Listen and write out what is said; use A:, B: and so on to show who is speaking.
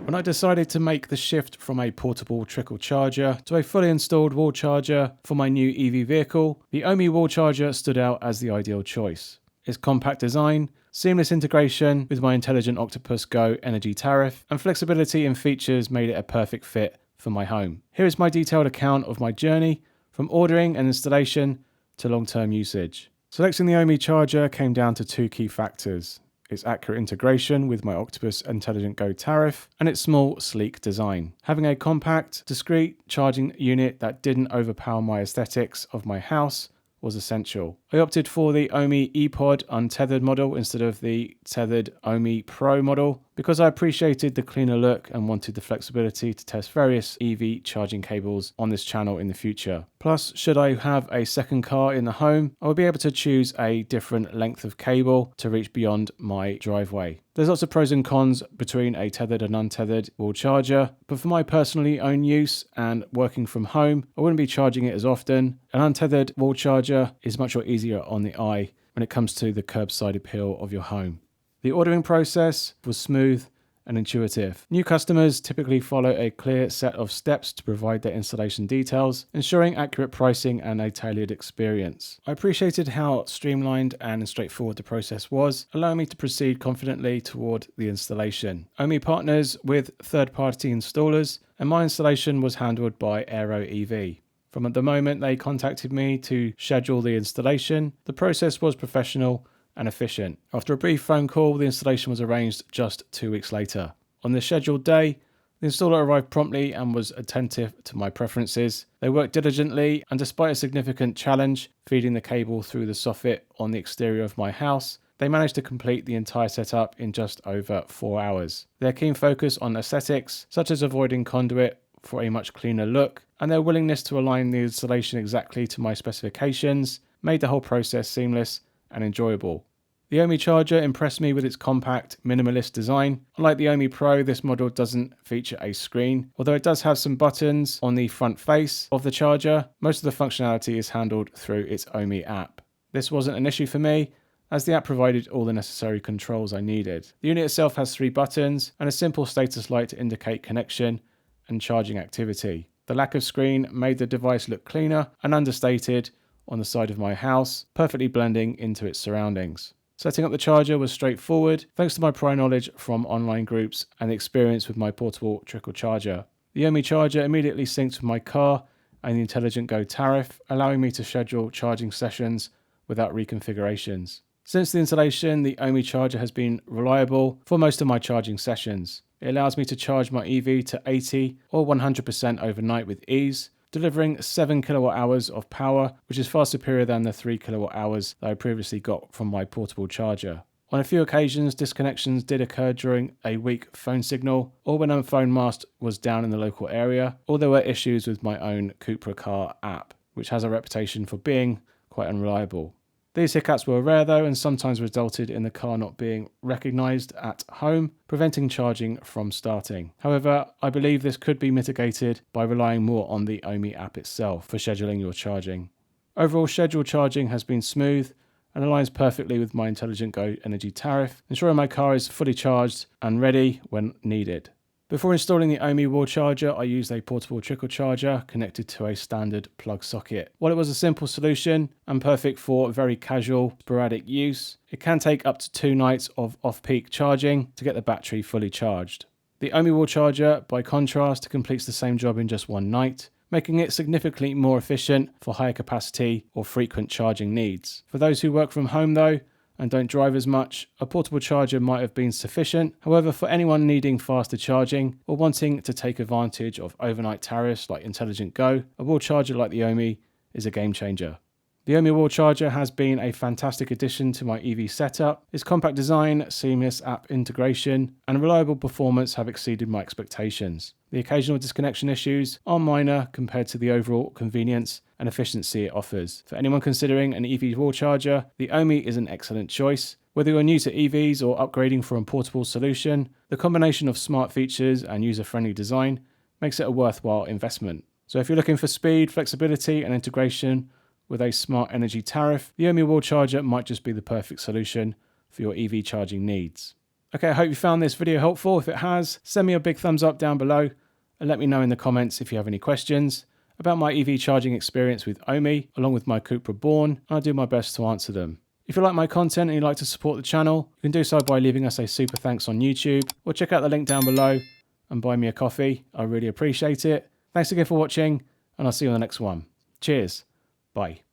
A: When I decided to make the shift from a portable trickle charger to a fully installed wall charger for my new EV vehicle, the Ohme wall charger stood out as the ideal choice. Its compact design, seamless integration with my Intelligent Octopus Go energy tariff, and flexibility in features made it a perfect fit for my home. Here is my detailed account of my journey from ordering and installation to long-term usage. Selecting the Ohme charger came down to two key factors: its accurate integration with my Octopus Intelligent Go tariff, and its small, sleek design. Having a compact, discreet charging unit that didn't overpower my aesthetics of my house was essential. I opted for the Ohme ePod untethered model instead of the tethered Ohme Pro model because I appreciated the cleaner look and wanted the flexibility to test various EV charging cables on this channel in the future. Plus, should I have a second car in the home, I would be able to choose a different length of cable to reach beyond my driveway. There's lots of pros and cons between a tethered and untethered wall charger, but for my personally own use and working from home, I wouldn't be charging it as often. An untethered wall charger is much more easier on the eye when it comes to the curbside appeal of your home. The ordering process was smooth and intuitive. New customers typically follow a clear set of steps to provide their installation details, ensuring accurate pricing and a tailored experience. I appreciated how streamlined and straightforward the process was, allowing me to proceed confidently toward the installation. Ohme partners with third-party installers, and my installation was handled by Aero EV. From the moment they contacted me to schedule the installation, the process was professional and efficient. After a brief phone call, the installation was arranged just 2 weeks later. On the scheduled day, the installer arrived promptly and was attentive to my preferences. They worked diligently, and despite a significant challenge feeding the cable through the soffit on the exterior of my house, they managed to complete the entire setup in just over 4 hours. Their keen focus on aesthetics, such as avoiding conduit for a much cleaner look, and their willingness to align the installation exactly to my specifications, made the whole process seamless and enjoyable. The Ohme charger impressed me with its compact, minimalist design. Unlike the Ohme Pro, this model doesn't feature a screen. Although it does have some buttons on the front face of the charger, most of the functionality is handled through its Ohme app. This wasn't an issue for me, as the app provided all the necessary controls I needed. The unit itself has 3 buttons and a simple status light to indicate connection and charging activity. The lack of screen made the device look cleaner and understated on the side of my house, perfectly blending into its surroundings. Setting up the charger was straightforward, thanks to my prior knowledge from online groups and the experience with my portable trickle charger. The Ohme charger immediately synced with my car and the Intelligent Go tariff, allowing me to schedule charging sessions without reconfigurations. Since the installation, the Ohme charger has been reliable for most of my charging sessions. It allows me to charge my EV to 80 or 100% overnight with ease, delivering 7 kilowatt hours of power, which is far superior than the 3 kilowatt hours that I previously got from my portable charger. On a few occasions, disconnections did occur during a weak phone signal, or when a phone mast was down in the local area, or there were issues with my own Cupra Car app, which has a reputation for being quite unreliable. These hiccups were rare though, and sometimes resulted in the car not being recognised at home, preventing charging from starting. However, I believe this could be mitigated by relying more on the Ohme app itself for scheduling your charging. Overall, scheduled charging has been smooth and aligns perfectly with my Intelligent Go energy tariff, ensuring my car is fully charged and ready when needed. Before installing the Ohme wall charger, I used a portable trickle charger connected to a standard plug socket. While it was a simple solution and perfect for very casual, sporadic use, it can take up to 2 nights of off-peak charging to get the battery fully charged. The Ohme wall charger, by contrast, completes the same job in just 1 night, making it significantly more efficient for higher capacity or frequent charging needs. For those who work from home though, and don't drive as much, a portable charger might have been sufficient. However, for anyone needing faster charging or wanting to take advantage of overnight tariffs like Intelligent Go, a wall charger like the Ohme is a game changer. The Ohme wall charger has been a fantastic addition to my EV setup. Its compact design, seamless app integration, and reliable performance have exceeded my expectations. The occasional disconnection issues are minor compared to the overall convenience and efficiency it offers. For anyone considering an EV wall charger, the Ohme is an excellent choice. Whether you're new to EVs or upgrading for a portable solution, the combination of smart features and user-friendly design makes it a worthwhile investment. So if you're looking for speed, flexibility, and integration with a smart energy tariff, the Ohme wall charger might just be the perfect solution for your EV charging needs. Okay, I hope you found this video helpful. If it has, send me a big thumbs up down below and let me know in the comments if you have any questions about my EV charging experience with Ohme, along with my Cupra Born, and I'll do my best to answer them. If you like my content and you'd like to support the channel, you can do so by leaving us a super thanks on YouTube, or check out the link down below and buy me a coffee. I really appreciate it. Thanks again for watching, and I'll see you on the next one. Cheers. Bye.